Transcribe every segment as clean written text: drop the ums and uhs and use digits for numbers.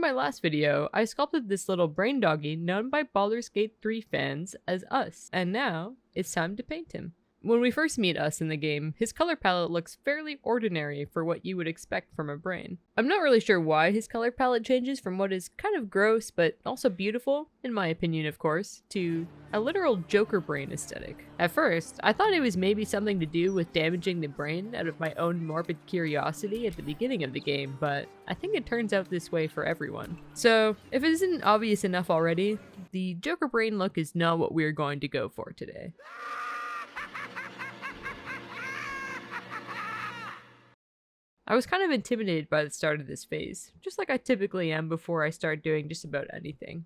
In my last video, I sculpted this little brain doggy known by Baldur's Gate 3 fans as Us, and now it's time to paint him. When we first meet Us in the game, his color palette looks fairly ordinary for what you would expect from a brain. I'm not really sure why his color palette changes from what is kind of gross but also beautiful, in my opinion of course, to a literal Joker brain aesthetic. At first, I thought it was maybe something to do with damaging the brain out of my own morbid curiosity at the beginning of the game, but I think it turns out this way for everyone. So, if it isn't obvious enough already, the Joker brain look is not what we're going to go for today. I was kind of intimidated by the start of this phase, just like I typically am before I start doing just about anything.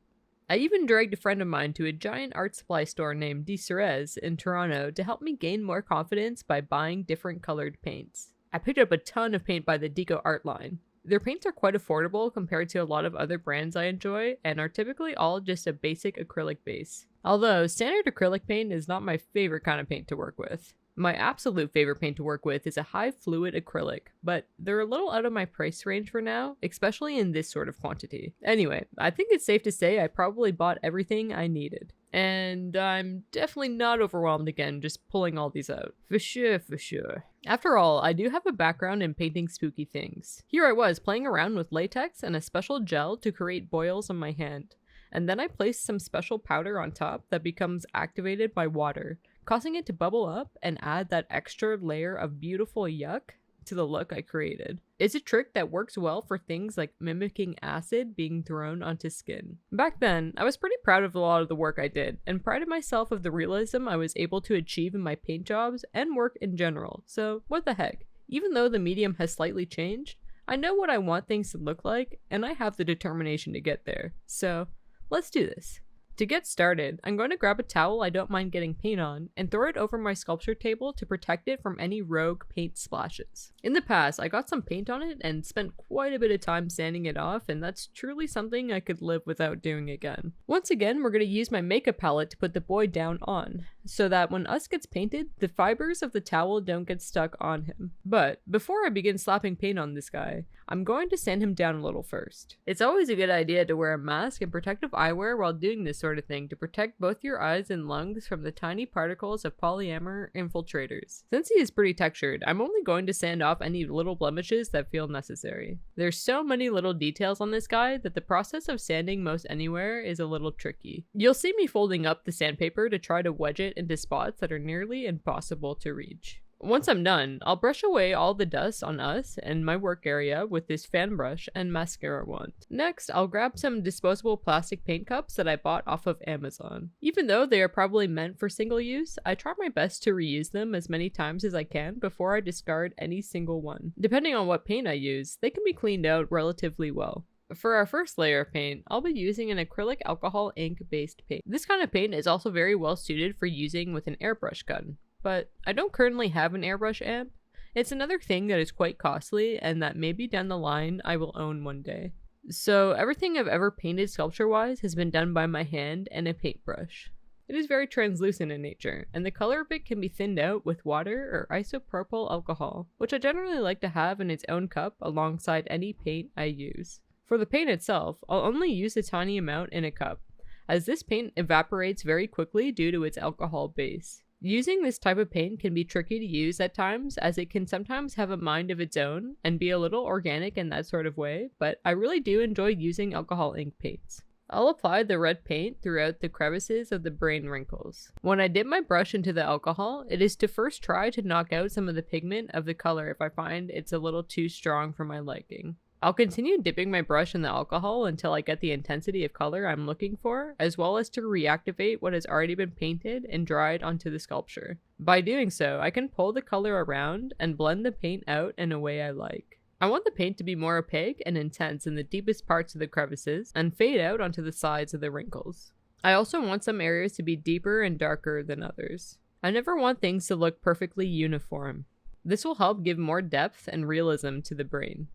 I even dragged a friend of mine to a giant art supply store named De Ceres in Toronto to help me gain more confidence by buying different colored paints. I picked up a ton of paint by the Deco art line. Their paints are quite affordable compared to a lot of other brands I enjoy and are typically all just a basic acrylic base. Although standard acrylic paint is not my favorite kind of paint to work with. My absolute favorite paint to work with is a high fluid acrylic, but they're a little out of my price range for now, especially in this sort of quantity. Anyway, I think it's safe to say I probably bought everything I needed. And I'm definitely not overwhelmed again just pulling all these out. For sure, for sure. After all, I do have a background in painting spooky things. Here I was playing around with latex and a special gel to create boils on my hand. And then I placed some special powder on top that becomes activated by water, causing it to bubble up and add that extra layer of beautiful yuck to the look I created. It's a trick that works well for things like mimicking acid being thrown onto skin. Back then, I was pretty proud of a lot of the work I did, and prided myself of the realism I was able to achieve in my paint jobs and work in general, so what the heck. Even though the medium has slightly changed, I know what I want things to look like, and I have the determination to get there. So, let's do this. To get started, I'm going to grab a towel I don't mind getting paint on and throw it over my sculpture table to protect it from any rogue paint splashes. In the past, I got some paint on it and spent quite a bit of time sanding it off, and that's truly something I could live without doing again. Once again, we're going to use my makeup palette to put the boy down on, so that when Us gets painted, the fibers of the towel don't get stuck on him. But before I begin slapping paint on this guy, I'm going to sand him down a little first. It's always a good idea to wear a mask and protective eyewear while doing this sort of thing to protect both your eyes and lungs from the tiny particles of polyamor infiltrators. Since he is pretty textured, I'm only going to sand off any little blemishes that feel necessary. There's so many little details on this guy that the process of sanding most anywhere is a little tricky. You'll see me folding up the sandpaper to try to wedge it into spots that are nearly impossible to reach. Once I'm done, I'll brush away all the dust on Us and my work area with this fan brush and mascara wand. Next, I'll grab some disposable plastic paint cups that I bought off of Amazon. Even though they are probably meant for single use, I try my best to reuse them as many times as I can before I discard any single one. Depending on what paint I use, they can be cleaned out relatively well. For our first layer of paint, I'll be using an acrylic alcohol ink based paint. This kind of paint is also very well suited for using with an airbrush gun. But I don't currently have an airbrush amp. It's another thing that is quite costly and that maybe down the line I will own one day. So everything I've ever painted sculpture-wise has been done by my hand and a paintbrush. It is very translucent in nature, and the color of it can be thinned out with water or isopropyl alcohol, which I generally like to have in its own cup alongside any paint I use. For the paint itself, I'll only use a tiny amount in a cup, as this paint evaporates very quickly due to its alcohol base. Using this type of paint can be tricky to use at times, as it can sometimes have a mind of its own and be a little organic in that sort of way, but I really do enjoy using alcohol ink paints. I'll apply the red paint throughout the crevices of the brain wrinkles. When I dip my brush into the alcohol, it is to first try to knock out some of the pigment of the color if I find it's a little too strong for my liking. I'll continue dipping my brush in the alcohol until I get the intensity of color I'm looking for, as well as to reactivate what has already been painted and dried onto the sculpture. By doing so, I can pull the color around and blend the paint out in a way I like. I want the paint to be more opaque and intense in the deepest parts of the crevices and fade out onto the sides of the wrinkles. I also want some areas to be deeper and darker than others. I never want things to look perfectly uniform. This will help give more depth and realism to the brain.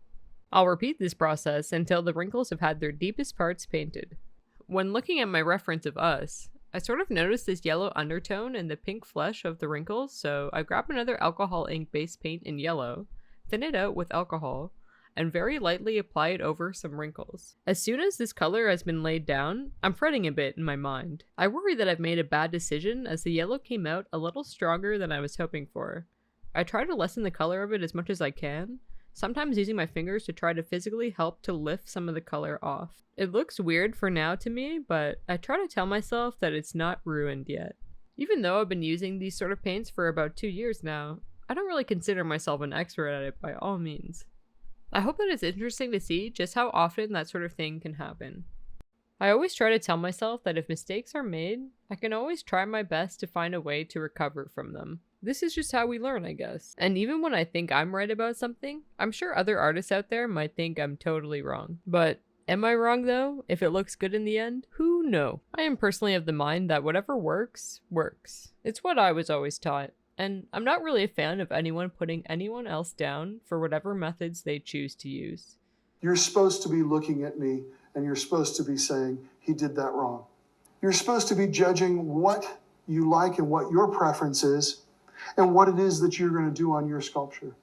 I'll repeat this process until the wrinkles have had their deepest parts painted. When looking at my reference of Us, I sort of noticed this yellow undertone in the pink flesh of the wrinkles, so I grab another alcohol ink based paint in yellow, thin it out with alcohol, and very lightly apply it over some wrinkles. As soon as this color has been laid down, I'm fretting a bit in my mind. I worry that I've made a bad decision as the yellow came out a little stronger than I was hoping for. I try to lessen the color of it as much as I can, sometimes using my fingers to try to physically help to lift some of the color off. It looks weird for now to me, but I try to tell myself that it's not ruined yet. Even though I've been using these sort of paints for about 2 years now, I don't really consider myself an expert at it by all means. I hope that it's interesting to see just how often that sort of thing can happen. I always try to tell myself that if mistakes are made, I can always try my best to find a way to recover from them. This is just how we learn, I guess. And even when I think I'm right about something, I'm sure other artists out there might think I'm totally wrong. But am I wrong though? If it looks good in the end? Who knows? I am personally of the mind that whatever works, works. It's what I was always taught. And I'm not really a fan of anyone putting anyone else down for whatever methods they choose to use. You're supposed to be looking at me and you're supposed to be saying, he did that wrong. You're supposed to be judging what you like and what your preference is and what it is that you're going to do on your sculpture.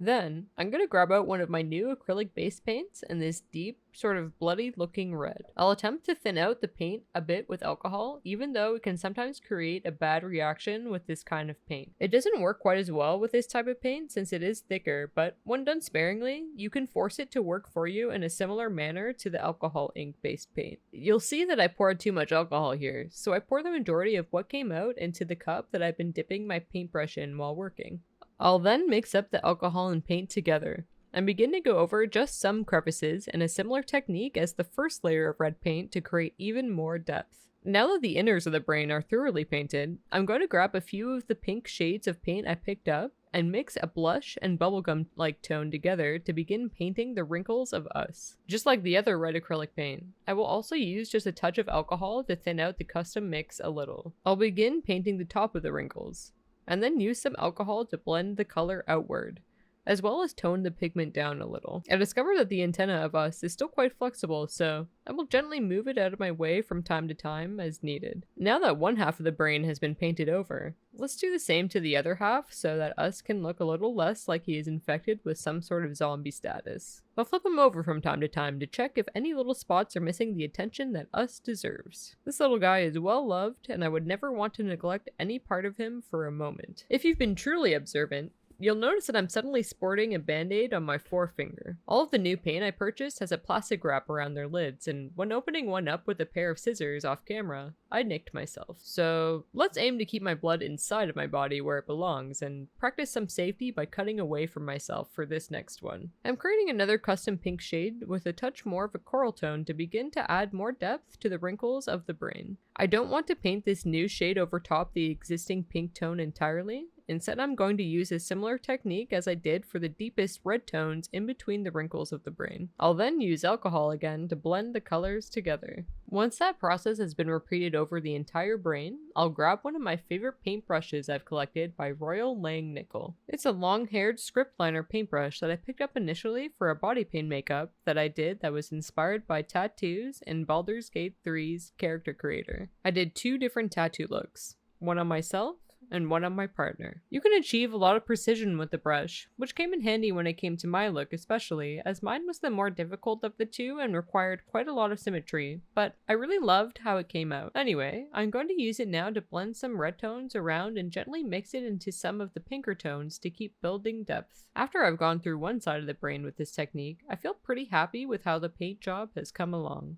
Then, I'm going to grab out one of my new acrylic base paints in this deep, sort of bloody looking red. I'll attempt to thin out the paint a bit with alcohol, even though it can sometimes create a bad reaction with this kind of paint. It doesn't work quite as well with this type of paint since it is thicker, but when done sparingly, you can force it to work for you in a similar manner to the alcohol ink based paint. You'll see that I poured too much alcohol here, so I pour the majority of what came out into the cup that I've been dipping my paintbrush in while working. I'll then mix up the alcohol and paint together, and begin to go over just some crevices in a similar technique as the first layer of red paint to create even more depth. Now that the inners of the brain are thoroughly painted, I'm going to grab a few of the pink shades of paint I picked up and mix a blush and bubblegum-like tone together to begin painting the wrinkles of us. Just like the other red acrylic paint, I will also use just a touch of alcohol to thin out the custom mix a little. I'll begin painting the top of the wrinkles, and then use some alcohol to blend the color outward, as well as tone the pigment down a little. I discovered that the antenna of us is still quite flexible, so I will gently move it out of my way from time to time as needed. Now that one half of the brain has been painted over, let's do the same to the other half so that us can look a little less like he is infected with some sort of zombie status. I'll flip him over from time to check if any little spots are missing the attention that us deserves. This little guy is well loved, and I would never want to neglect any part of him for a moment. If you've been truly observant, you'll notice that I'm suddenly sporting a band-aid on my forefinger. All of the new paint I purchased has a plastic wrap around their lids, and when opening one up with a pair of scissors off camera, I nicked myself. So let's aim to keep my blood inside of my body where it belongs, and practice some safety by cutting away from myself for this next one. I'm creating another custom pink shade with a touch more of a coral tone to begin to add more depth to the wrinkles of the brain. I don't want to paint this new shade over top the existing pink tone entirely. Instead, I'm going to use a similar technique as I did for the deepest red tones in between the wrinkles of the brain. I'll then use alcohol again to blend the colors together. Once that process has been repeated over the entire brain, I'll grab one of my favorite paintbrushes I've collected by Royal Langnickel. It's a long-haired script liner paintbrush that I picked up initially for a body paint makeup that I did that was inspired by tattoos in Baldur's Gate 3's character creator. I did 2 different tattoo looks, one on myself and one on my partner. You can achieve a lot of precision with the brush, which came in handy when it came to my look especially, as mine was the more difficult of the two and required quite a lot of symmetry, but I really loved how it came out. Anyway, I'm going to use it now to blend some red tones around and gently mix it into some of the pinker tones to keep building depth. After I've gone through one side of the brain with this technique, I feel pretty happy with how the paint job has come along.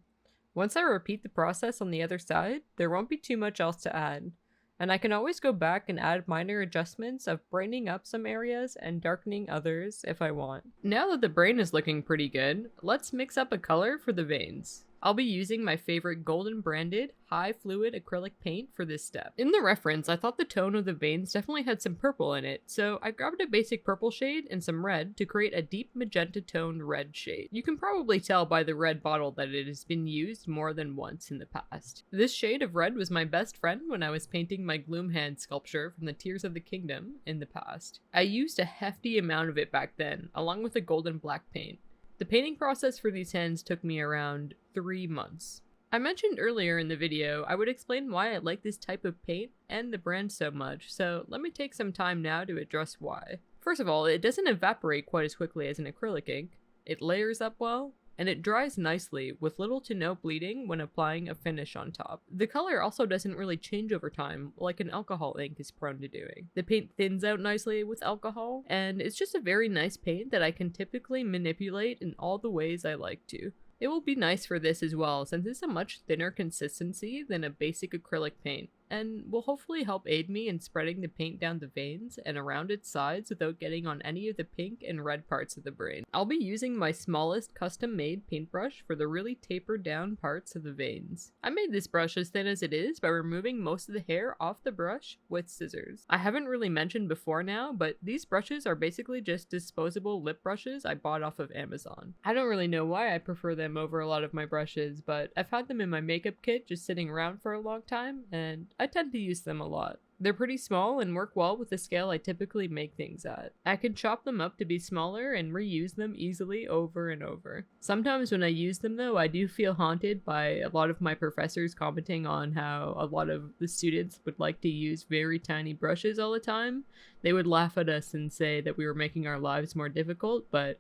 Once I repeat the process on the other side, there won't be too much else to add, and I can always go back and add minor adjustments of brightening up some areas and darkening others if I want. Now that the brain is looking pretty good, let's mix up a color for the veins. I'll be using my favorite golden branded high fluid acrylic paint for this step. In the reference, I thought the tone of the veins definitely had some purple in it, so I grabbed a basic purple shade and some red to create a deep magenta toned red shade. You can probably tell by the red bottle that it has been used more than once in the past. This shade of red was my best friend when I was painting my Gloomhand sculpture from the Tears of the Kingdom in the past. I used a hefty amount of it back then, along with a golden black paint. The painting process for these hands took me around 3 months. I mentioned earlier in the video I would explain why I like this type of paint and the brand so much, so let me take some time now to address why. First of all, it doesn't evaporate quite as quickly as an acrylic ink. It layers up well, and it dries nicely with little to no bleeding when applying a finish on top. The color also doesn't really change over time like an alcohol ink is prone to doing. The paint thins out nicely with alcohol, and it's just a very nice paint that I can typically manipulate in all the ways I like to. It will be nice for this as well, since it's a much thinner consistency than a basic acrylic paint, and will hopefully help aid me in spreading the paint down the veins and around its sides without getting on any of the pink and red parts of the brain. I'll be using my smallest custom-made paintbrush for the really tapered down parts of the veins. I made this brush as thin as it is by removing most of the hair off the brush with scissors. I haven't really mentioned before now, but these brushes are basically just disposable lip brushes I bought off of Amazon. I don't really know why I prefer them over a lot of my brushes, but I've had them in my makeup kit just sitting around for a long time, and I tend to use them a lot. They're pretty small and work well with the scale I typically make things at. I can chop them up to be smaller and reuse them easily over and over. Sometimes when I use them though, I do feel haunted by a lot of my professors commenting on how a lot of the students would like to use very tiny brushes all the time. They would laugh at us and say that we were making our lives more difficult, but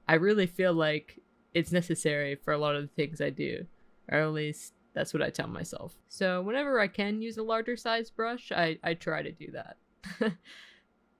I really feel like it's necessary for a lot of the things I do, or at least that's what I tell myself. So whenever I can use a larger size brush, I try to do that.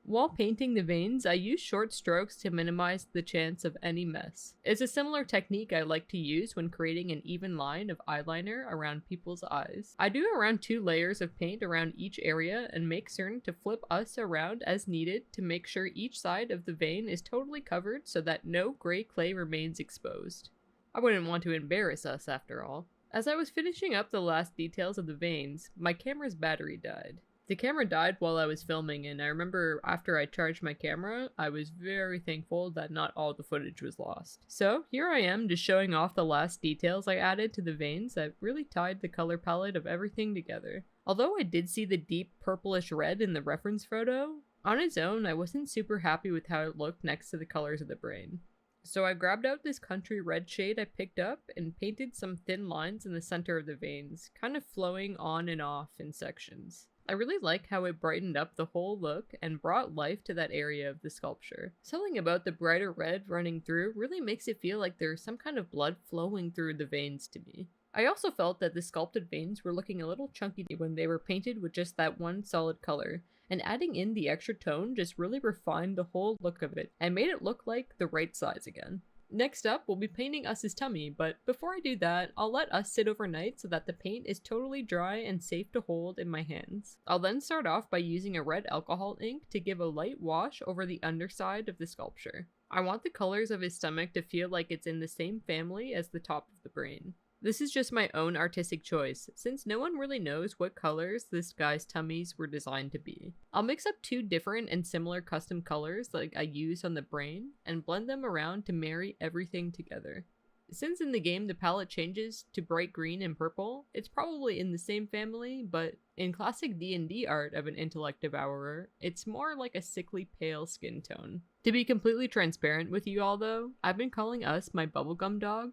While painting the veins, I use short strokes to minimize the chance of any mess. It's a similar technique I like to use when creating an even line of eyeliner around people's eyes. I do around 2 layers of paint around each area and make certain to flip us around as needed to make sure each side of the vein is totally covered so that no gray clay remains exposed. I wouldn't want to embarrass us after all. As I was finishing up the last details of the veins, my camera's battery died. The camera died while I was filming, and I remember after I charged my camera, I was very thankful that not all the footage was lost. So here I am just showing off the last details I added to the veins that really tied the color palette of everything together. Although I did see the deep purplish red in the reference photo, on its own I wasn't super happy with how it looked next to the colors of the brain. So I grabbed out this country red shade I picked up and painted some thin lines in the center of the veins, kind of flowing on and off in sections. I really like how it brightened up the whole look and brought life to that area of the sculpture. Something about the brighter red running through really makes it feel like there's some kind of blood flowing through the veins to me. I also felt that the sculpted veins were looking a little chunky when they were painted with just that one solid color, and adding in the extra tone just really refined the whole look of it and made it look like the right size again. Next up, we'll be painting Us's tummy, but before I do that, I'll let Us sit overnight so that the paint is totally dry and safe to hold in my hands. I'll then start off by using a red alcohol ink to give a light wash over the underside of the sculpture. I want the colors of his stomach to feel like it's in the same family as the top of the brain. This is just my own artistic choice, since no one really knows what colors this guy's tummies were designed to be. I'll mix up 2 different and similar custom colors like I used on the brain, and blend them around to marry everything together. Since in the game the palette changes to bright green and purple, it's probably in the same family, but in classic D&D art of an intellect devourer, it's more like a sickly pale skin tone. To be completely transparent with you all though, I've been calling Us my bubblegum dog.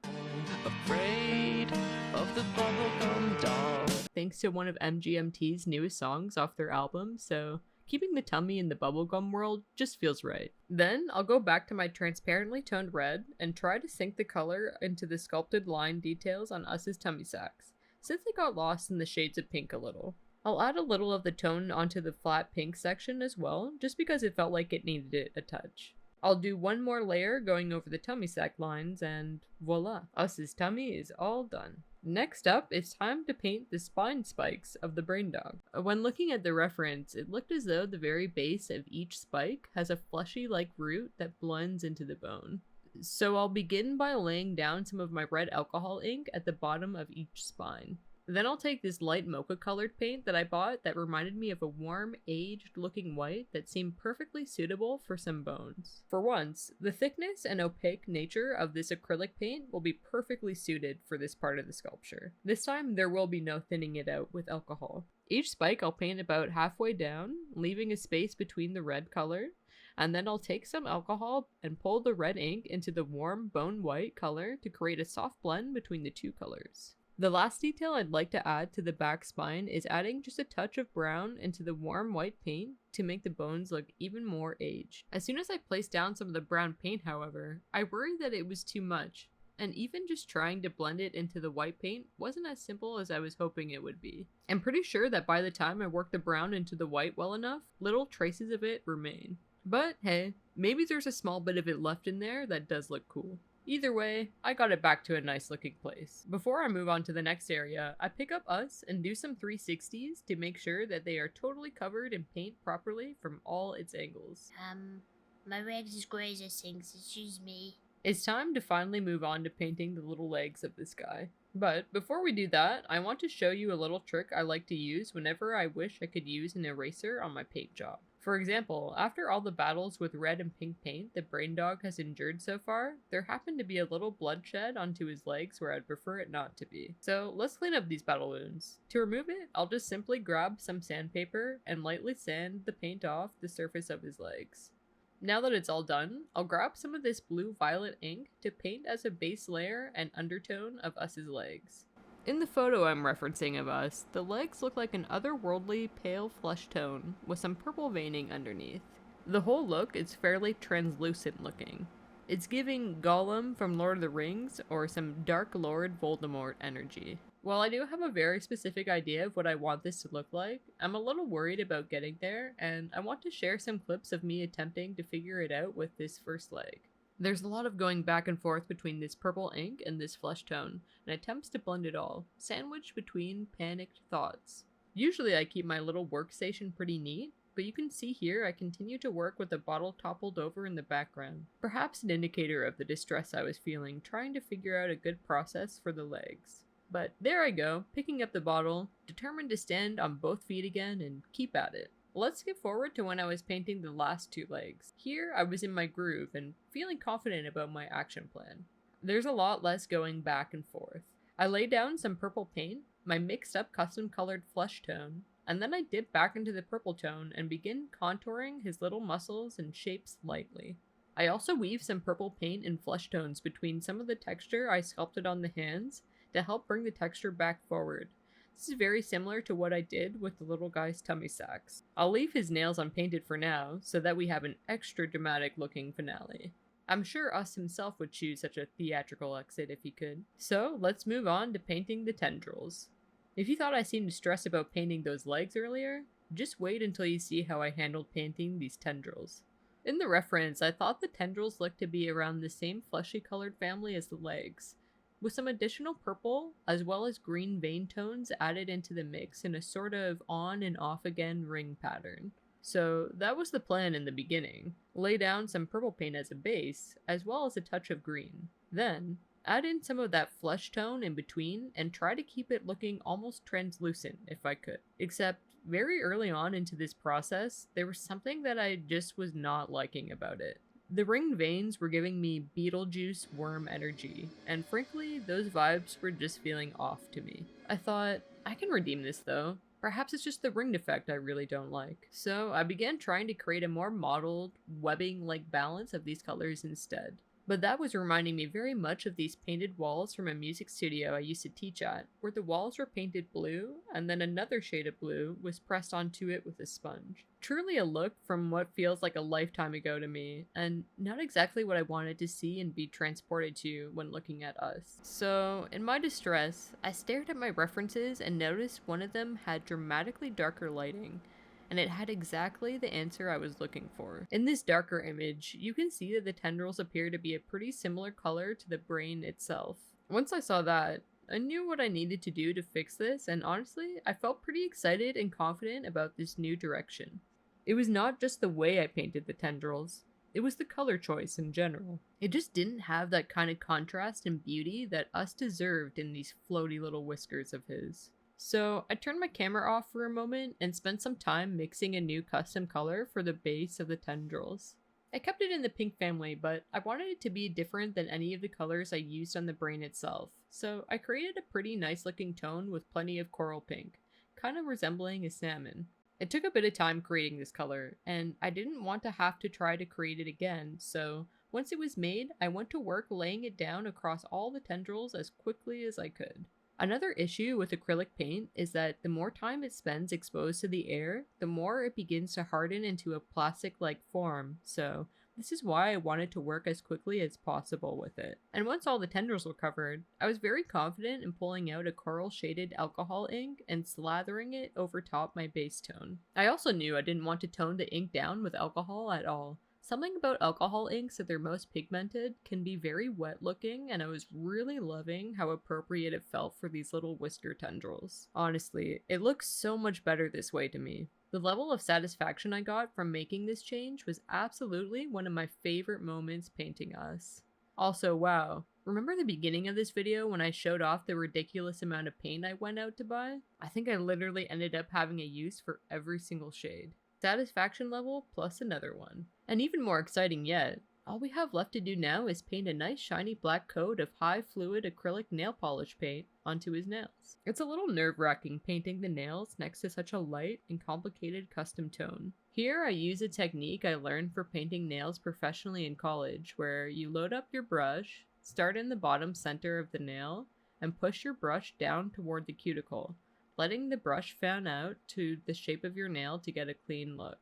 Afraid of the bubblegum dog. Thanks to one of MGMT's newest songs off their album, so keeping the tummy in the bubblegum world just feels right. Then I'll go back to my transparently toned red and try to sink the color into the sculpted line details on Us's tummy sacks, since they got lost in the shades of pink a little. I'll add a little of the tone onto the flat pink section as well, just because it felt like it needed it a touch. I'll do one more layer going over the tummy sack lines, and voila, Us's tummy is all done. Next up, it's time to paint the spine spikes of the brain dog. When looking at the reference, it looked as though the very base of each spike has a fleshy-like root that blends into the bone. So I'll begin by laying down some of my red alcohol ink at the bottom of each spine. Then I'll take this light mocha colored paint that I bought that reminded me of a warm, aged looking white that seemed perfectly suitable for some bones. For once, the thickness and opaque nature of this acrylic paint will be perfectly suited for this part of the sculpture. This time there will be no thinning it out with alcohol. Each spike I'll paint about halfway down, leaving a space between the red color, and then I'll take some alcohol and pull the red ink into the warm bone white color to create a soft blend between the 2 colors. The last detail I'd like to add to the back spine is adding just a touch of brown into the warm white paint to make the bones look even more aged. As soon as I placed down some of the brown paint, however, I worried that it was too much, and even just trying to blend it into the white paint wasn't as simple as I was hoping it would be. I'm pretty sure that by the time I worked the brown into the white well enough, little traces of it remain. But hey, maybe there's a small bit of it left in there that does look cool. Either way, I got it back to a nice looking place. Before I move on to the next area, I pick up us and do some 360s to make sure that they are totally covered in paint properly from all its angles. My legs is grey as this thing, excuse me. It's time to finally move on to painting the little legs of this guy. But before we do that, I want to show you a little trick I like to use whenever I wish I could use an eraser on my paint job. For example, after all the battles with red and pink paint the brain dog has endured so far, there happened to be a little bloodshed onto his legs where I'd prefer it not to be. So let's clean up these battle wounds. To remove it, I'll just simply grab some sandpaper and lightly sand the paint off the surface of his legs. Now that it's all done, I'll grab some of this blue-violet ink to paint as a base layer and undertone of Us's legs. In the photo I'm referencing of Us, the legs look like an otherworldly pale flesh tone with some purple veining underneath. The whole look is fairly translucent looking. It's giving Gollum from Lord of the Rings or some Dark Lord Voldemort energy. While I do have a very specific idea of what I want this to look like, I'm a little worried about getting there, and I want to share some clips of me attempting to figure it out with this first leg. There's a lot of going back and forth between this purple ink and this flesh tone, and attempts to blend it all, sandwiched between panicked thoughts. Usually I keep my little workstation pretty neat, but you can see here I continue to work with the bottle toppled over in the background. Perhaps an indicator of the distress I was feeling trying to figure out a good process for the legs. But there I go, picking up the bottle, determined to stand on both feet again and keep at it. Let's skip forward to when I was painting the last two legs. Here I was in my groove and feeling confident about my action plan. There's a lot less going back and forth. I lay down some purple paint, my mixed up custom colored flesh tone, and then I dip back into the purple tone and begin contouring his little muscles and shapes lightly. I also weave some purple paint and flesh tones between some of the texture I sculpted on the hands to help bring the texture back forward. This is very similar to what I did with the little guy's tummy sacks. I'll leave his nails unpainted for now, so that we have an extra dramatic looking finale. I'm sure Us himself would choose such a theatrical exit if he could. So let's move on to painting the tendrils. If you thought I seemed stressed about painting those legs earlier, just wait until you see how I handled painting these tendrils. In the reference, I thought the tendrils looked to be around the same fleshy colored family as the legs, with some additional purple as well as green vein tones added into the mix in a sort of on and off again ring pattern. So that was the plan in the beginning. Lay down some purple paint as a base, as well as a touch of green. Then, add in some of that flesh tone in between and try to keep it looking almost translucent if I could. Except, very early on into this process, there was something that I just was not liking about it. The ringed veins were giving me Beetlejuice worm energy, and frankly, those vibes were just feeling off to me. I thought, I can redeem this though. Perhaps it's just the ringed effect I really don't like. So I began trying to create a more mottled, webbing-like balance of these colors instead. But that was reminding me very much of these painted walls from a music studio I used to teach at, where the walls were painted blue, and then another shade of blue was pressed onto it with a sponge. Truly a look from what feels like a lifetime ago to me, and not exactly what I wanted to see and be transported to when looking at Us. So, in my distress, I stared at my references and noticed one of them had dramatically darker lighting, and it had exactly the answer I was looking for. In this darker image, you can see that the tendrils appear to be a pretty similar color to the brain itself. Once I saw that, I knew what I needed to do to fix this, and honestly, I felt pretty excited and confident about this new direction. It was not just the way I painted the tendrils, it was the color choice in general. It just didn't have that kind of contrast and beauty that Us deserved in these floaty little whiskers of his. So I turned my camera off for a moment and spent some time mixing a new custom color for the base of the tendrils. I kept it in the pink family, but I wanted it to be different than any of the colors I used on the brain itself, so I created a pretty nice looking tone with plenty of coral pink, kind of resembling a salmon. It took a bit of time creating this color, and I didn't want to have to try to create it again, so once it was made, I went to work laying it down across all the tendrils as quickly as I could. Another issue with acrylic paint is that the more time it spends exposed to the air, the more it begins to harden into a plastic-like form, so this is why I wanted to work as quickly as possible with it. And once all the tendrils were covered, I was very confident in pulling out a coral shaded alcohol ink and slathering it over top my base tone. I also knew I didn't want to tone the ink down with alcohol at all. Something about alcohol inks at their most pigmented can be very wet looking, and I was really loving how appropriate it felt for these little whisker tendrils. Honestly, it looks so much better this way to me. The level of satisfaction I got from making this change was absolutely one of my favorite moments painting us. Also, wow, remember the beginning of this video when I showed off the ridiculous amount of paint I went out to buy? I think I literally ended up having a use for every single shade. Satisfaction level plus another one. And even more exciting yet, all we have left to do now is paint a nice shiny black coat of high fluid acrylic nail polish paint onto his nails. It's a little nerve-wracking painting the nails next to such a light and complicated custom tone. Here I use a technique I learned for painting nails professionally in college, where you load up your brush, start in the bottom center of the nail, and push your brush down toward the cuticle, letting the brush fan out to the shape of your nail to get a clean look.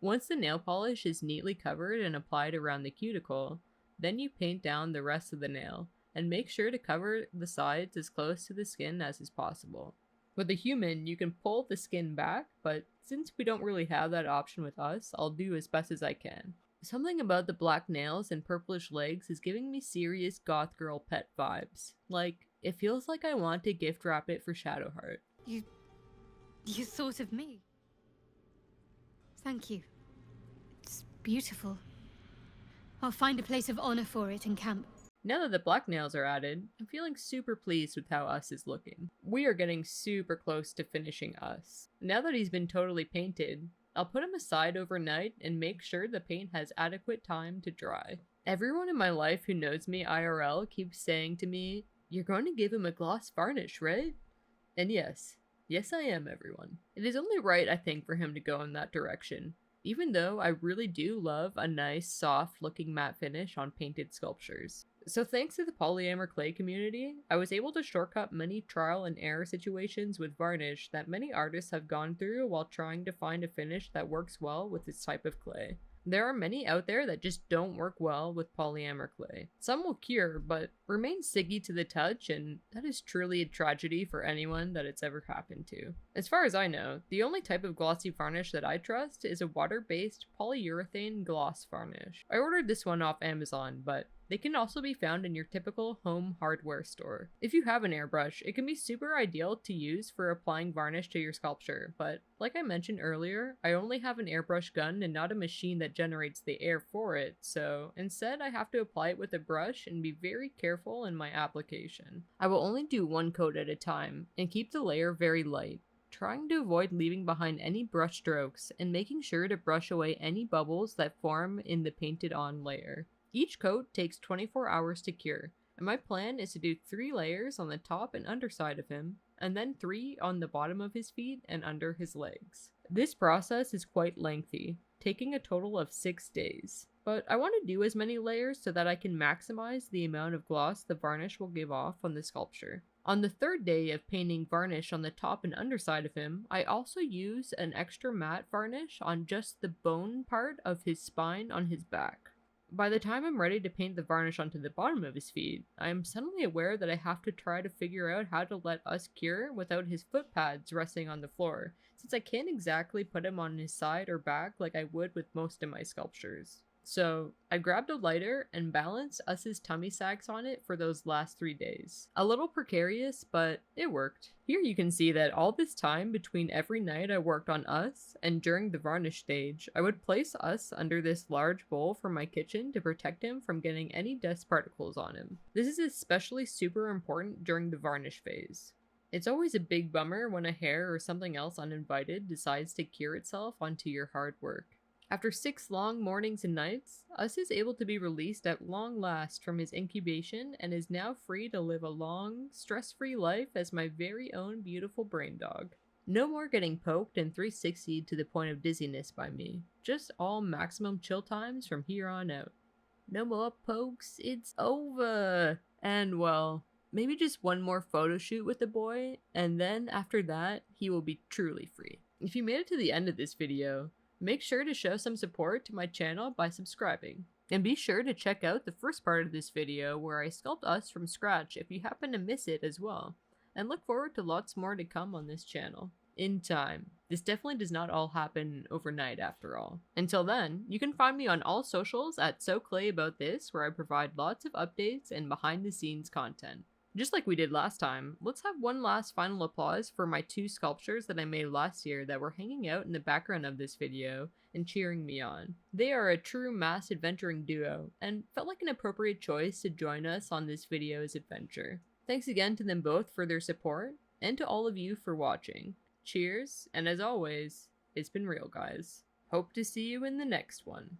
Once the nail polish is neatly covered and applied around the cuticle, then you paint down the rest of the nail, and make sure to cover the sides as close to the skin as is possible. With a human, you can pull the skin back, but since we don't really have that option with us, I'll do as best as I can. Something about the black nails and purplish legs is giving me serious goth girl pet vibes. Like, it feels like I want to gift wrap it for Shadowheart. You thought of me. Thank you. It's beautiful. I'll find a place of honor for it in camp. Now that the black nails are added, I'm feeling super pleased with how Us is looking. We are getting super close to finishing Us. Now that he's been totally painted, I'll put him aside overnight and make sure the paint has adequate time to dry. Everyone in my life who knows me IRL keeps saying to me, "You're going to give him a gloss varnish, right?" And yes, I am, everyone. It is only right, I think, for him to go in that direction, even though I really do love a nice, soft-looking matte finish on painted sculptures. So thanks to the polyamor clay community, I was able to shortcut many trial and error situations with varnish that many artists have gone through while trying to find a finish that works well with this type of clay. There are many out there that just don't work well with polyamor clay. Some will cure, but remain sticky to the touch, and that is truly a tragedy for anyone that it's ever happened to. As far as I know, the only type of glossy varnish that I trust is a water-based polyurethane gloss varnish. I ordered this one off Amazon, but they can also be found in your typical home hardware store. If you have an airbrush, it can be super ideal to use for applying varnish to your sculpture, but like I mentioned earlier, I only have an airbrush gun and not a machine that generates the air for it, so instead I have to apply it with a brush and be very careful in my application. I will only do one coat at a time, and keep the layer very light, trying to avoid leaving behind any brush strokes and making sure to brush away any bubbles that form in the painted on layer. Each coat takes 24 hours to cure, and my plan is to do 3 layers on the top and underside of him, and then 3 on the bottom of his feet and under his legs. This process is quite lengthy, taking a total of 6 days, but I want to do as many layers so that I can maximize the amount of gloss the varnish will give off on the sculpture. On the 3rd day of painting varnish on the top and underside of him, I also use an extra matte varnish on just the bone part of his spine on his back. By the time I'm ready to paint the varnish onto the bottom of his feet, I am suddenly aware that I have to try to figure out how to let Us cure without his foot pads resting on the floor, since I can't exactly put him on his side or back like I would with most of my sculptures. So I grabbed a lighter and balanced Us's tummy sacks on it for those last 3 days. A little precarious, but it worked. Here you can see that all this time between every night I worked on Us, and during the varnish stage, I would place Us under this large bowl from my kitchen to protect him from getting any dust particles on him. This is especially super important during the varnish phase. It's always a big bummer when a hair or something else uninvited decides to cure itself onto your hard work. After 6 long mornings and nights, Us is able to be released at long last from his incubation and is now free to live a long, stress-free life as my very own beautiful brain dog. No more getting poked and 360'd to the point of dizziness by me, just all maximum chill times from here on out. No more pokes, it's over! And well, maybe just one more photo shoot with the boy, and then after that, he will be truly free. If you made it to the end of this video, make sure to show some support to my channel by subscribing. And be sure to check out the first part of this video where I sculpt us from scratch if you happen to miss it as well. And look forward to lots more to come on this channel. In time. This definitely does not all happen overnight after all. Until then, you can find me on all socials at SoClayAboutThis, where I provide lots of updates and behind the scenes content. Just like we did last time, let's have one last final applause for my 2 sculptures that I made last year that were hanging out in the background of this video and cheering me on. They are a true mass adventuring duo, and felt like an appropriate choice to join us on this video's adventure. Thanks again to them both for their support, and to all of you for watching. Cheers, and as always, it's been real, guys. Hope to see you in the next one.